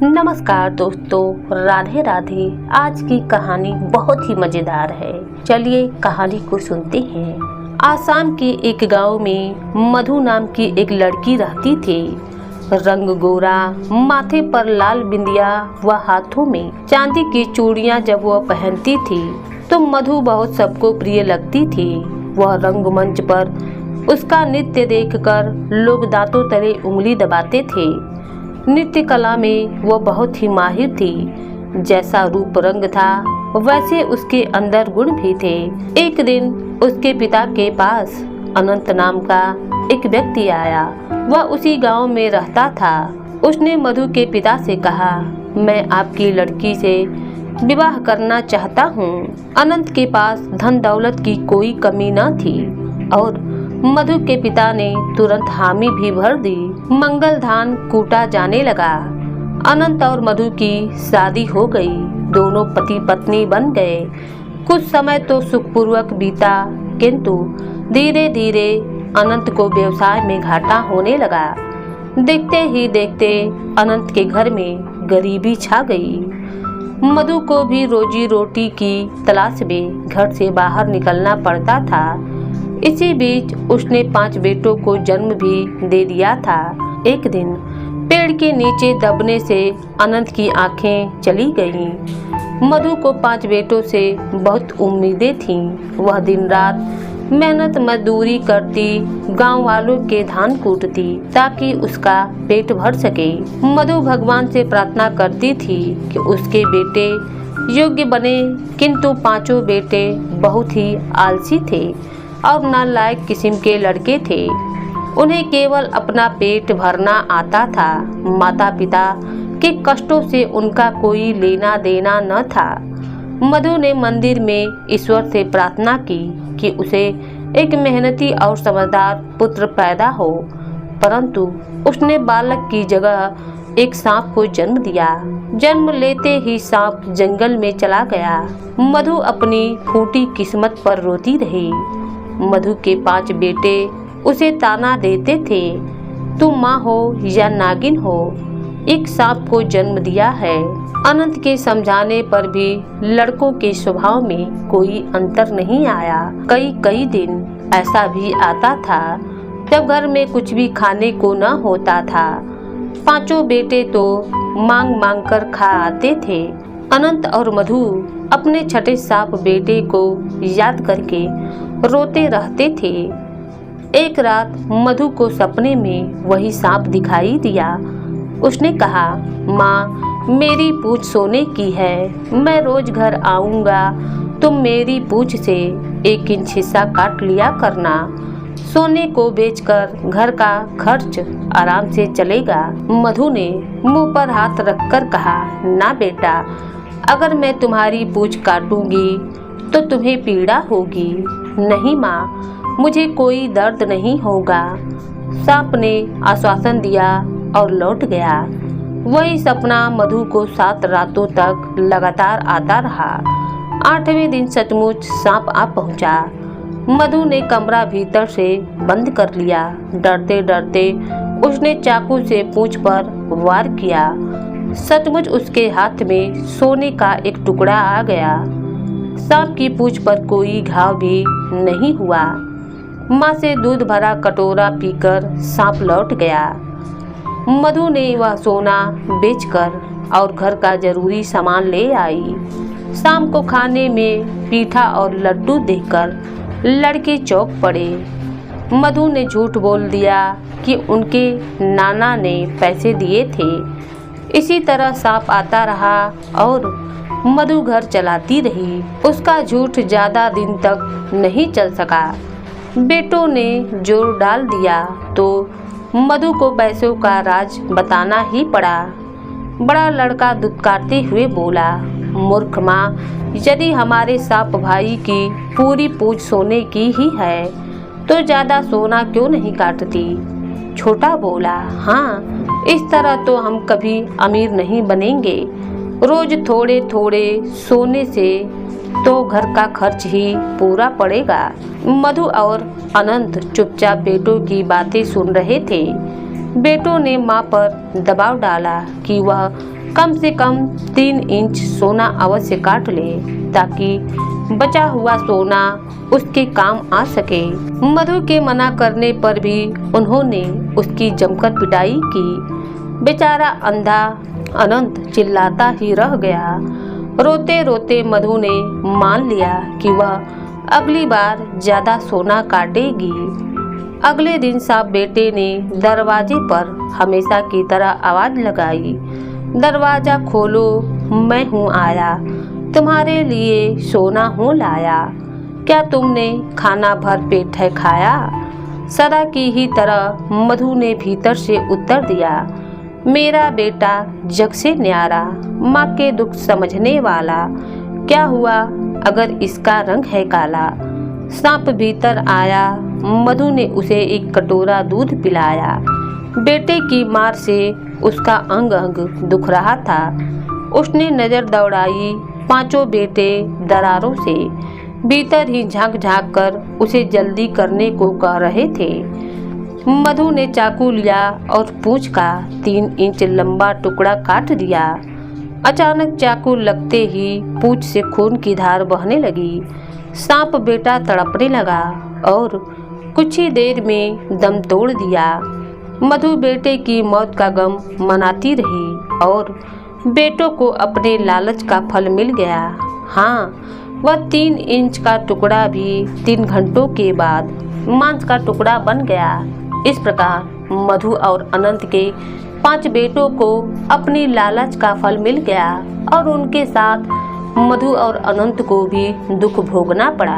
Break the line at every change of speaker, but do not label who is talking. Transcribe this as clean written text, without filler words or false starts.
नमस्कार दोस्तों, राधे राधे। आज की कहानी बहुत ही मजेदार है। चलिए कहानी को सुनते हैं। आसाम के एक गांव में मधु नाम की एक लड़की रहती थी। रंग गोरा, माथे पर लाल बिंदिया व हाथों में चांदी की चूड़ियां जब वह पहनती थी तो मधु बहुत सबको प्रिय लगती थी। वह रंगमंच पर उसका नृत्य देखकर लोग दांतों तले उंगली दबाते थे। नृत्य कला में वह बहुत ही माहिर थी। जैसा रूप रंग था वैसे उसके अंदर गुण भी थे। एक दिन उसके पिता के पास अनंत नाम का एक व्यक्ति आया। वह उसी गांव में रहता था। उसने मधु के पिता से कहा, मैं आपकी लड़की से विवाह करना चाहता हूँ। अनंत के पास धन दौलत की कोई कमी न थी और मधु के पिता ने तुरंत हामी भी भर दी। मंगल धान कूटा जाने लगा। अनंत और मधु की शादी हो गई। दोनों पति पत्नी बन गए। कुछ समय तो सुखपूर्वक बीता, किंतु धीरे धीरे अनंत को व्यवसाय में घाटा होने लगा। देखते ही देखते अनंत के घर में गरीबी छा गई। मधु को भी रोजी रोटी की तलाश में घर से बाहर निकलना पड़ता था। इसी बीच उसने 5 बेटों को जन्म भी दे दिया था। एक दिन पेड़ के नीचे दबने से अनंत की आंखें चली गईं। मधु को 5 बेटों से बहुत उम्मीदें थीं। वह दिन रात मेहनत मजदूरी करती, गांव वालों के धान कूटती ताकि उसका पेट भर सके। मधु भगवान से प्रार्थना करती थी कि उसके बेटे योग्य बने, किंतु 5 बेटे बहुत ही आलसी थे और नालायक किस्म के लड़के थे। उन्हें केवल अपना पेट भरना आता था। माता पिता के कष्टों से उनका कोई लेना देना न था। मधु ने मंदिर में ईश्वर से प्रार्थना की कि उसे एक मेहनती और समझदार पुत्र पैदा हो, परंतु उसने बालक की जगह एक सांप को जन्म दिया। जन्म लेते ही सांप जंगल में चला गया। मधु अपनी फूटी किस्मत पर रोती रही। मधु के 5 बेटे उसे ताना देते थे, तुम माँ हो या नागिन हो, एक सांप को जन्म दिया है। अनंत के समझाने पर भी लड़कों के स्वभाव में कोई अंतर नहीं आया। कई दिन ऐसा भी आता था जब घर में कुछ भी खाने को न होता था। 5 बेटे तो मांग मांग कर खा आते थे। अनंत और मधु अपने छठे सांप बेटे को याद करके रोते रहते थे। एक रात मधु को सपने में वही सांप दिखाई दिया। उसने कहा, माँ, मेरी पूंछ सोने की है। मैं रोज घर आऊँगा, तुम मेरी पूंछ से 1 इंच हिस्सा काट लिया करना। सोने को बेचकर घर का खर्च आराम से चलेगा। मधु ने मुंह पर हाथ रखकर कहा, ना बेटा, अगर मैं तुम्हारी पूंछ काटूंगी तो तुम्हें पीड़ा होगी। नहीं माँ, मुझे कोई दर्द नहीं होगा। सांप ने आश्वासन दिया और लौट गया। वही सपना मधु को 7 रातों तक लगातार आता रहा। 8वें दिन सचमुच सांप आ पहुंचा। मधु ने कमरा भीतर से बंद कर लिया। डरते डरते उसने चाकू से पूंछ पर वार किया। सचमुच उसके हाथ में सोने का एक टुकड़ा आ गया। सांप की पूंछ पर कोई घाव भी नहीं हुआ। माँ से दूध भरा कटोरा पीकर सांप लौट गया। मधु ने वह सोना बेचकर और घर का जरूरी सामान ले आई। शाम को खाने में पीठा और लड्डू देखकर लड़के चौंक पड़े। मधु ने झूठ बोल दिया कि उनके नाना ने पैसे दिए थे। इसी तरह सांप आता रहा और मधु घर चलाती रही। उसका झूठ ज्यादा दिन तक नहीं चल सका। बेटों ने जोर डाल दिया तो मधु को पैसों का राज बताना ही पड़ा। बड़ा लड़का दुत्कारते हुए बोला, मूर्ख माँ, यदि हमारे सांप भाई की पूरी पूंछ सोने की ही है तो ज्यादा सोना क्यों नहीं काटती। छोटा बोला, हाँ, इस तरह तो हम कभी अमीर नहीं बनेंगे। रोज थोड़े थोड़े सोने से तो घर का खर्च ही पूरा पड़ेगा। मधु और अनंत चुपचाप बेटों की बातें सुन रहे थे। बेटों ने माँ पर दबाव डाला कि वह कम से कम 3 इंच सोना अवश्य काट ले ताकि बचा हुआ सोना उसके काम आ सके। मधु के मना करने पर भी उन्होंने उसकी जमकर पिटाई की। बेचारा अंधा अनंत चिल्लाता ही रह गया। रोते रोते मधु ने मान लिया कि वह अगली बार ज्यादा सोना काटेगी। अगले दिन साहब बेटे ने दरवाजे पर हमेशा की तरह आवाज लगाई, दरवाजा खोलो, मैं हूँ आया, तुम्हारे लिए सोना हूँ लाया। क्या तुमने खाना भर पेट है खाया? सदा की ही तरह मधु ने भीतर से उत्तर दिया, मेरा बेटा जग से न्यारा, माँ के दुख समझने वाला, क्या हुआ अगर इसका रंग है काला। सांप भीतर आया, मधु ने उसे एक कटोरा दूध पिलाया। बेटे की मार से उसका अंग अंग दुख रहा था। उसने नजर दौड़ाई, पांचों बेटे दरारों से भीतर ही झांक झांक कर उसे जल्दी करने को कह रहे थे। मधु ने चाकू लिया और पूंछ का 3 इंच लंबा टुकड़ा काट दिया। अचानक चाकू लगते ही पूंछ से खून की धार बहने लगी। सांप बेटा तड़पने लगा और कुछ ही देर में दम तोड़ दिया। मधु बेटे की मौत का गम मनाती रही और बेटों को अपने लालच का फल मिल गया। हाँ, वह 3 इंच का टुकड़ा भी 3 घंटों के बाद मांस का टुकड़ा बन गया। इस प्रकार मधु और अनंत के 5 बेटों को अपनी लालच का फल मिल गया और उनके साथ मधु और अनंत को भी दुख भोगना पड़ा।